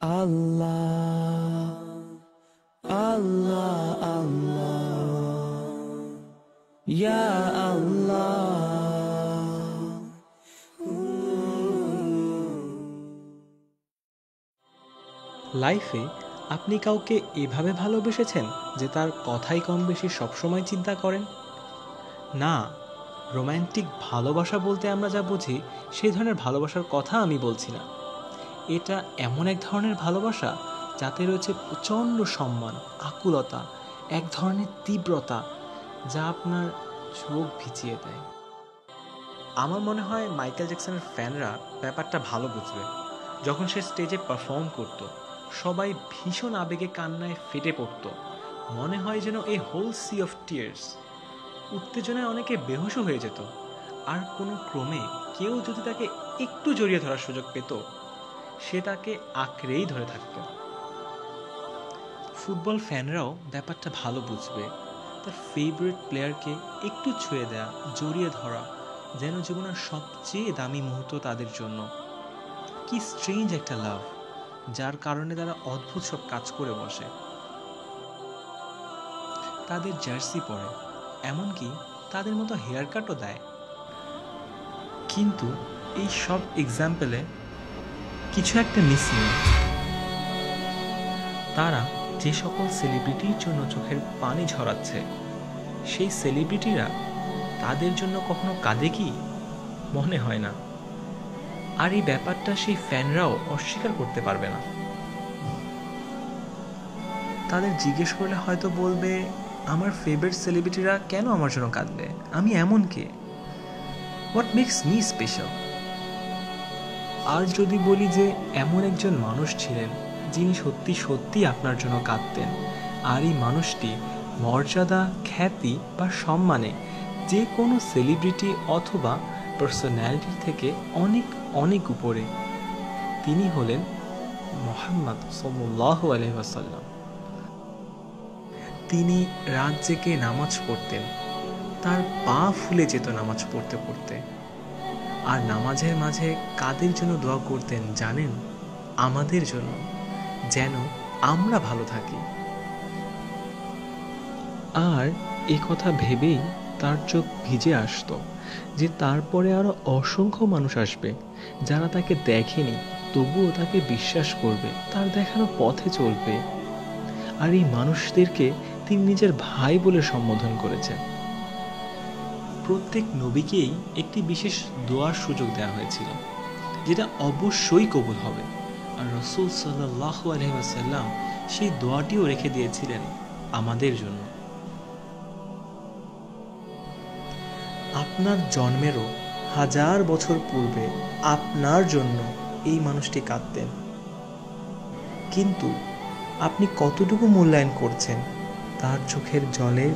Allah, Allah, Allah, Ya Allah. লাইফে আপনি কাউকে এভাবে ভালোবেসেছেন যে তার কথাই কম বেশি সবসময় চিন্তা করেন? না, রোম্যান্টিক ভালোবাসা বলতে আমরা যা বুঝি সেই ধরনের ভালোবাসার কথা আমি বলছি না। এটা এমন এক ধরনের ভালোবাসা যাতে রয়েছে প্রচণ্ড সম্মান, আকুলতা, এক ধরনের তীব্রতা যা আপনার চোখ ভিজিয়ে দেয়। আমার মনে হয় মাইকেল জ্যাকসনের ফ্যানরা ব্যাপারটা ভালো বুঝবে। যখন সে স্টেজে পারফর্ম করত, সবাই ভীষণ আবেগে কান্নায় ফেটে পড়ত। মনে হয় যেন এই হোল সি অফ টিয়ার্স। উত্তেজনায় অনেকে বেহুশও হয়ে যেত। আর কোনো ক্রমে কেউ যদি তাকে একটু জড়িয়ে ধরার সুযোগ পেত, সে তাকে আঁকড়েই ধরে থাকত। ফুটবল ফ্যানরাও ব্যাপারটা ভালো বুঝবে। তার ফেভারিট প্লেয়ারকে একটু ছুঁয়ে দেয়া, জড়িয়ে ধরা যেন জীবনের সবচেয়ে দামি মুহূর্ত তাদের জন্য। কি স্ট্রেঞ্জ একটা লাভ, যার কারণে তারা অদ্ভুত সব কাজ করে বসে। তাদের জার্সি পরে, এমনকি তাদের মতো হেয়ার কাটও দেয়। কিন্তু এই সব এক্সাম্পলে কিছু একটা মিসিং। তারা যে সকল সেলিব্রিটির জন্য চোখের পানি ঝরাচ্ছে, সেই সেলিব্রিটিরা তাদের জন্য কখনো কাঁদে কি? মনে হয় না। আর এই ব্যাপারটা সেই ফ্যানরাও অস্বীকার করতে পারবে না। তাদের জিজ্ঞেস করলে হয়তো বলবে, আমার ফেভারিট সেলিব্রিটিরা কেন আমার জন্য কাঁদবে? আমি এমন কে? What makes me special? আর যদি বলি যে এমন একজন মানুষ ছিলেন যিনি সত্যি সত্যি আপনার জন্য কাঁদতেন, আর এই মানুষটি মর্যাদা, খ্যাতি বা সম্মানে যে কোনো সেলিব্রিটি অথবা পার্সোনালিটির থেকে অনেক অনেক উপরে, তিনি হলেন মুহাম্মদ সাল্লাল্লাহু আলাইহি ওয়াসাল্লাম। তিনি রাত জেগে নামাজ পড়তেন, তার পা ফুলে যেত নামাজ পড়তে পড়তে। আর নামাজের মাঝে কাদের জন্য দোয়া করতেন জানেন? আমাদের জন্য, যেন আমরা ভালো থাকি। আর এই কথা ভেবেই তার চোখ ভিজে আসতো যে তারপরে আরো অসংখ্য মানুষ আসবে যারা তাকে দেখেনি, তবুও তাকে বিশ্বাস করবে, তার দেখানো পথে চলবে। আর এই মানুষদেরকে তিনি নিজের ভাই বলে সম্বোধন করেছেন। প্রত্যেক নবীকেই একটি বিশেষ দোয়ার সুযোগ দেওয়া হয়েছিল, যেটা অবশ্যই কবুল হবে। আর রাসূল সাল্লাল্লাহু আলাইহি ওয়াসাল্লাম সেই দোয়াটিও রেখে দিয়েছিলেন আমাদের জন্য। আপনার জন্মেরও 1000 বছর পূর্বে আপনার জন্য এই মানুষটি কাঁদতেন। কিন্তু আপনি কতটুকু মূল্যায়ন করছেন তার চোখের জলের?